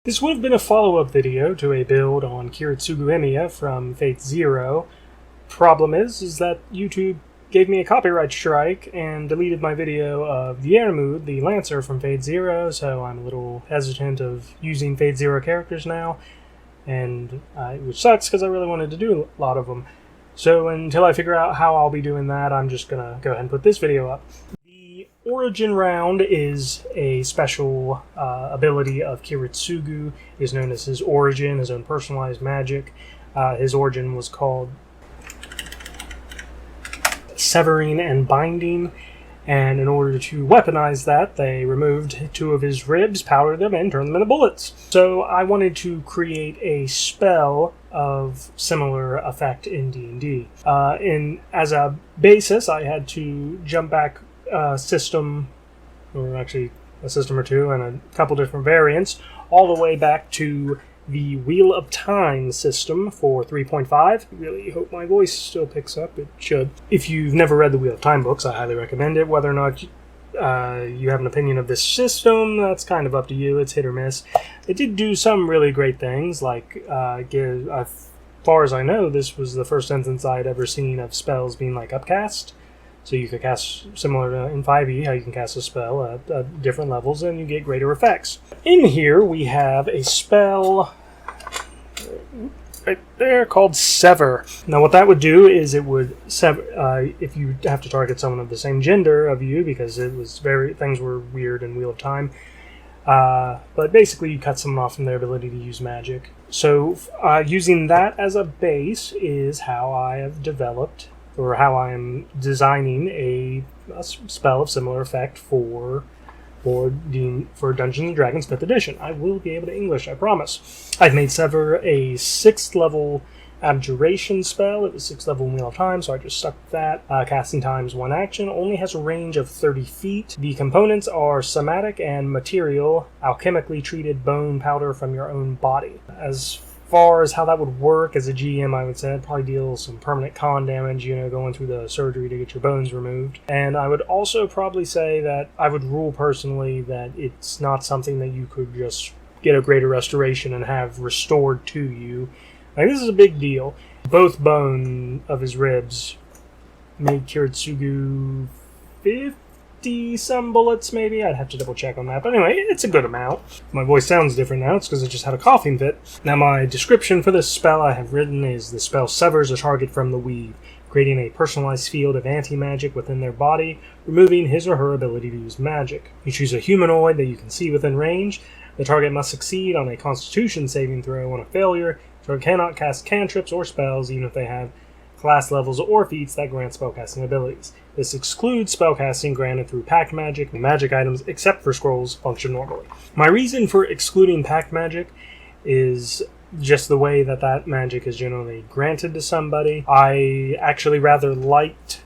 This would have been a follow-up video to a build on Kiritsugu Emiya from Fate Zero. Problem is that YouTube gave me a copyright strike and deleted my video of the Eremud, the Lancer from Fate Zero, so I'm a little hesitant of using Fate Zero characters now, which sucks because I really wanted to do a lot of them. So until I figure out how I'll be doing that, I'm just going to go ahead and put this video up. The Origin Round is a special ability of Kiritsugu. It is known as his Origin, his own personalized magic. His Origin was called Severing and Binding, and in order to weaponize that, they removed 2 of his ribs, powdered them, and turned them into bullets. So I wanted to create a spell of similar effect in D&D. As a basis, I had to jump back a system, or actually a system or two, and a couple different variants, all the way back to the Wheel of Time system for 3.5. Really hope my voice still picks up. It should. If you've never read the Wheel of Time books, I highly recommend it. Whether or not you have an opinion of this system, that's kind of up to you. It's hit or miss. It did do some really great things, like as far as I know, this was the first instance I had ever seen of spells being like upcast. So you could cast, similar to in 5e, how you can cast a spell at different levels and you get greater effects. In here we have a spell right there called Sever. Now what that would do is it would sever, if you have to target someone of the same gender of you, because things were weird in Wheel of Time. But basically you cut someone off from their ability to use magic. So using that as a base is how I have developed, or how I am designing a spell of similar effect for Dungeons & Dragons 5th edition. I will be able to English, I promise. I've made Sever a 6th level abjuration spell. It was 6th level in Wheel of Time, so I just stuck with that. Casting times 1 action, only has a range of 30 feet. The components are somatic and material, alchemically treated bone powder from your own body. As far as how that would work as a GM, I would say I'd probably deal some permanent con damage, going through the surgery to get your bones removed. And I would also probably say that I would rule personally that it's not something that you could just get a greater restoration and have restored to you. Like, this is a big deal. Both bone of his ribs made Kiritsugu 50-some bullets, maybe? I'd have to double check on that. But anyway, it's a good amount. My voice sounds different now. It's because I just had a coughing fit. Now, my description for this spell I have written is: the spell severs a target from the weave, creating a personalized field of anti-magic within their body, removing his or her ability to use magic. You choose a humanoid that you can see within range. The target must succeed on a Constitution saving throw. On a failure, the target cannot cast cantrips or spells, even if they have class levels or feats that grant spellcasting abilities. This excludes spellcasting granted through pact magic. Magic items, except for scrolls, function normally. My reason for excluding pact magic is just the way that magic is generally granted to somebody. I actually rather liked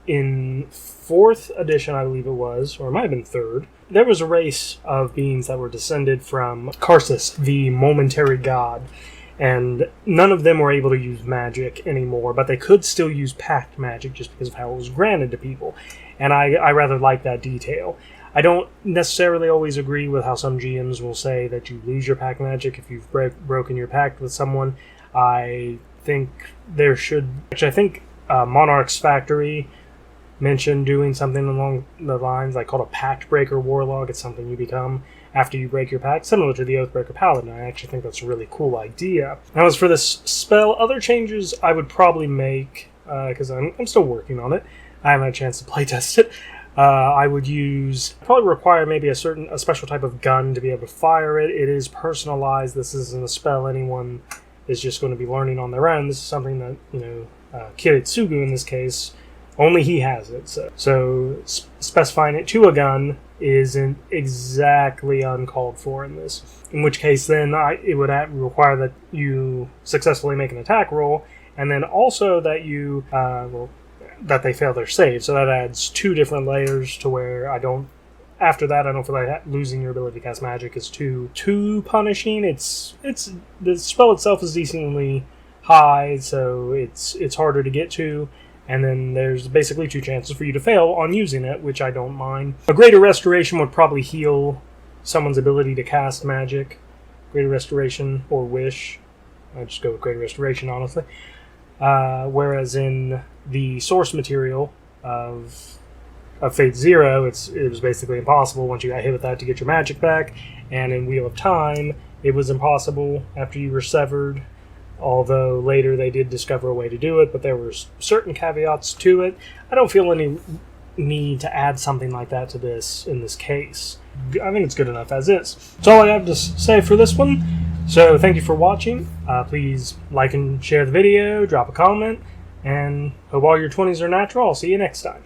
in 4th edition, I believe it was, or it might have been 3rd, there was a race of beings that were descended from Karsus, the momentary god. And none of them were able to use magic anymore, but they could still use pact magic just because of how it was granted to people. And I rather like that detail. I don't necessarily always agree with how some GMs will say that you lose your pact magic if you've broken your pact with someone. I think there should... Actually, I think Monarch's Factory mentioned doing something along the lines, like called a Pact Breaker Warlock. It's something you become after you break your pact, similar to the Oathbreaker Paladin. I actually think that's a really cool idea. Now, as for this spell, other changes I would probably make, because I'm still working on it. I haven't had a chance to playtest it. I would probably require maybe a special type of gun to be able to fire it. It is personalized. This isn't a spell anyone is just going to be learning on their own. This is something that, Kiritsugu in this case, only he has it. So specifying it to a gun isn't exactly uncalled for in this. In which case, then it would require that you successfully make an attack roll, and then also that that they fail their save. So that adds 2 different layers to where after that, I don't feel like losing your ability to cast magic is too punishing. The spell itself is decently high, so it's harder to get to. And then there's basically 2 chances for you to fail on using it, which I don't mind. A greater restoration would probably heal someone's ability to cast magic Greater Restoration or Wish. I just go with Greater Restoration, honestly. Whereas in the source material of Fate Zero, it was basically impossible once you got hit with that to get your magic back, and in Wheel of Time, it was impossible after you were severed, although later they did discover a way to do it, but there were certain caveats to it. I don't feel any need to add something like that to this in this case. I think it's good enough as is. That's all I have to say for this one. So thank you for watching. Please like and share the video, drop a comment, and hope all your 20s are natural. I'll see you next time.